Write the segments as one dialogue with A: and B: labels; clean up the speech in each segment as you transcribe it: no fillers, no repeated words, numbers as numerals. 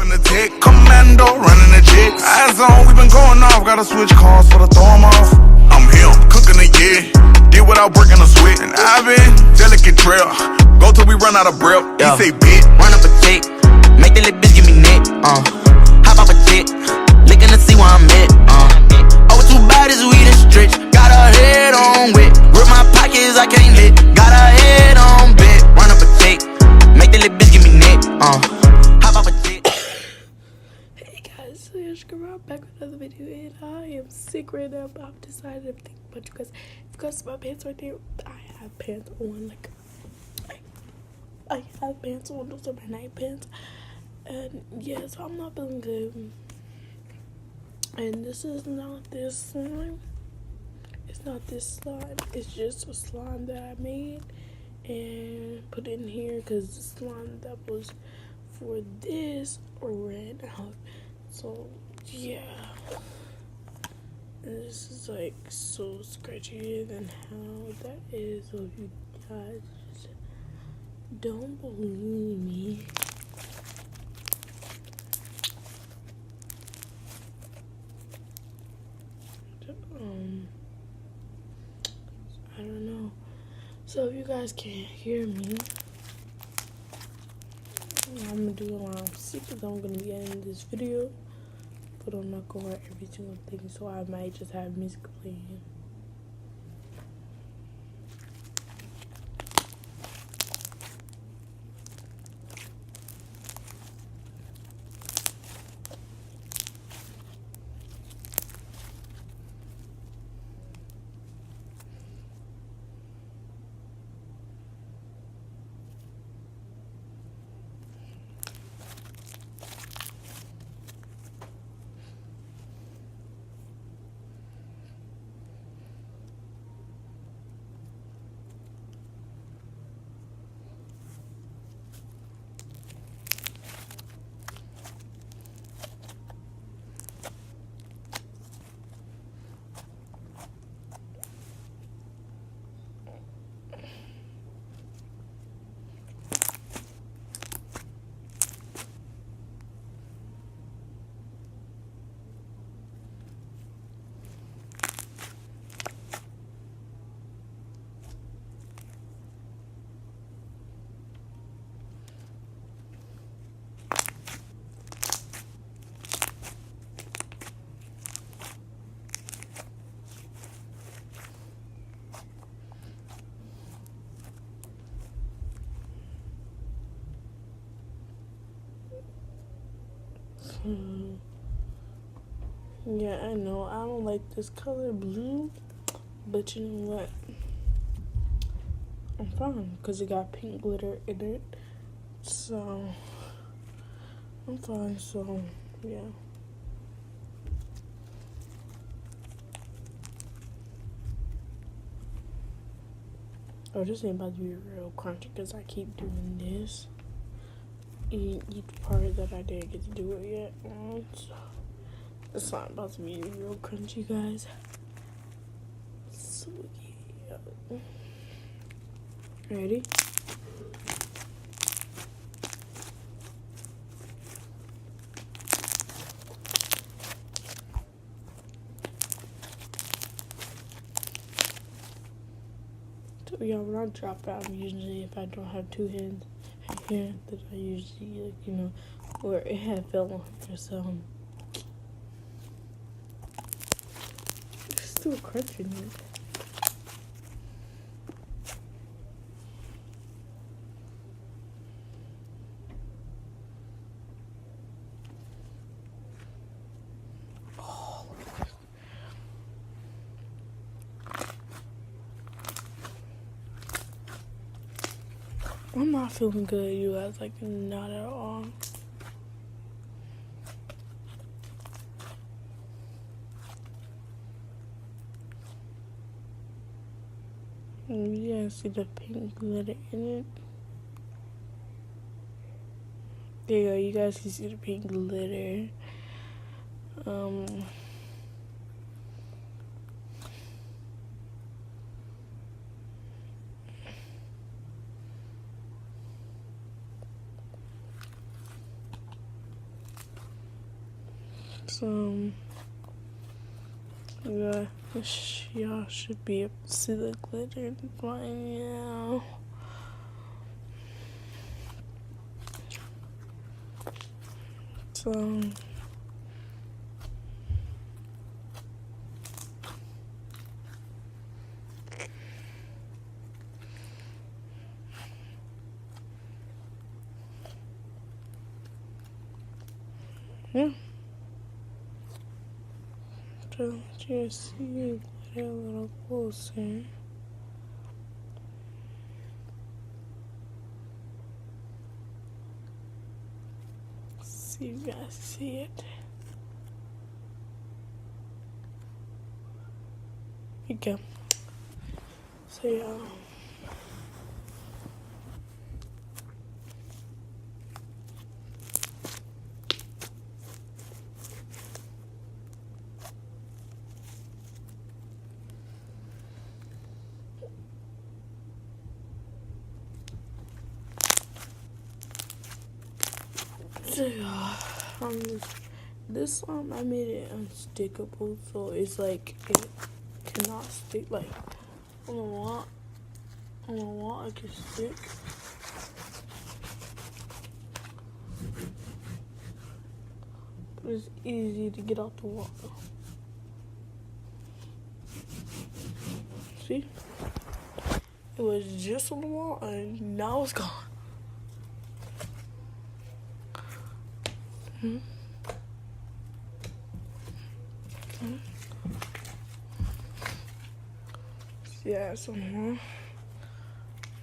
A: Popping the tick, commando, running the chicks. Eyes on, we been going off. Gotta switch cars for the throw 'em off. I'm him, cooking a year. Did without breaking a sweat. And I've been delicate trail. Go till we run out of breath. He say, bitch,
B: run up a tick. Make that little bitch give me neck. Hop off a tick. Looking to see where I'm at. Over 2 bodies, we done stretch. Got her head on wet. Rip my pockets, I can't let. Got her head on bed. Run up a tick. Make that little bitch give me neck. Hop off a tick.
C: Hey guys, so here's Girl back with another video, and I am sick right now, but I've decided to think about you guys. Because my pants right there, I have pants on, like, I have pants on, those are my night pants. And yeah, so I'm not feeling good. And this is not this slime. It's not this slime. It's just a slime that I made and put in here because the slime that was for this ran out. So yeah, and this is like so scratchier than how that is. So if you guys don't believe me, I don't know. So if you guys can't hear me, I'm gonna do around 6 because I'm gonna be ending this video, but I'm not gonna write every single thing, so I might just have music playing. Yeah, I know I don't like this color blue, but you know what, I'm fine because it got pink glitter in it, so I'm fine. So yeah, oh, this ain't about to be real crunchy because I keep doing this each part that I didn't get to do it yet, so it's not about to be real crunchy, guys. So yeah, ready? So yeah, when I drop out, usually if I don't have 2 hands here, that I usually, like, you know, where it had fell on for some. It's still crunchy, man. I'm not feeling good, you guys, like, not at all. And you guys see the pink glitter in it? There you go, you guys can see the pink glitter. So, yeah, y'all should be able to see the glitter right now. So, yeah. So, just see it a little closer. See if you guys see it. Here you go. So, yeah. So, this I made it unstickable, so it's like it cannot stick. Like on the wall, it can stick. But it's easy to get out the wall. See, it was just on the wall, and now it's gone. Yeah, so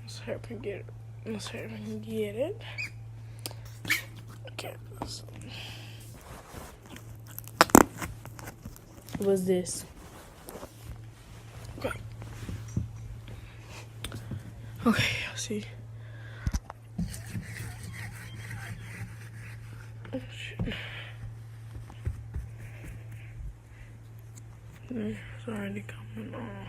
C: let's hurry up and get it. Let's hurry up and get it. Okay, so what was this? Okay. Okay, see. Oh shit. It's already coming on.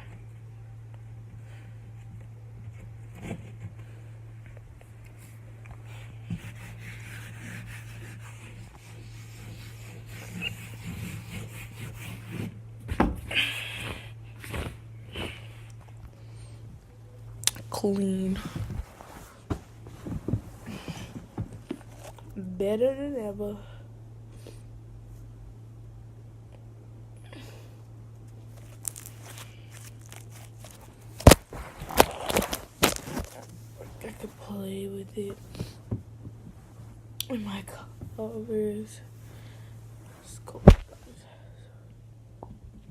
C: Clean. Better than ever. I could play with it in my covers. Let's go.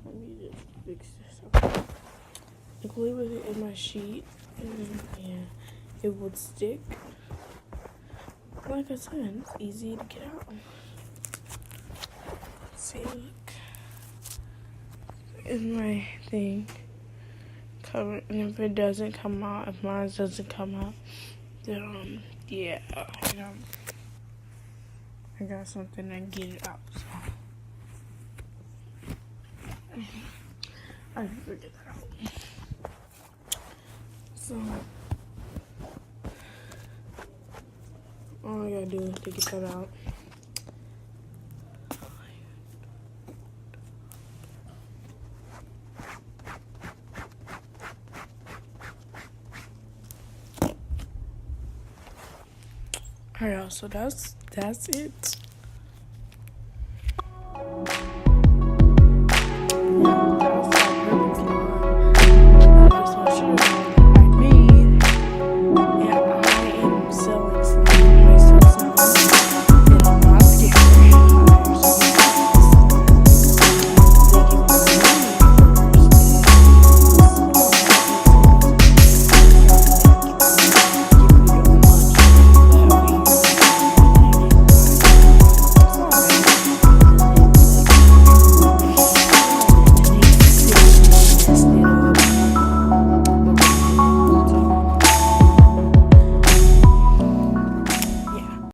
C: Let me just fix this up. I play with it in my sheet, and yeah, it would stick. Like I said, it's easy to get out. See, look. It's my thing. Cover, and if it doesn't come out, if mine doesn't come out, then yeah, I got something to get it out. So I can figure that out. So all I gotta do is to get that out. Alright, so that's it.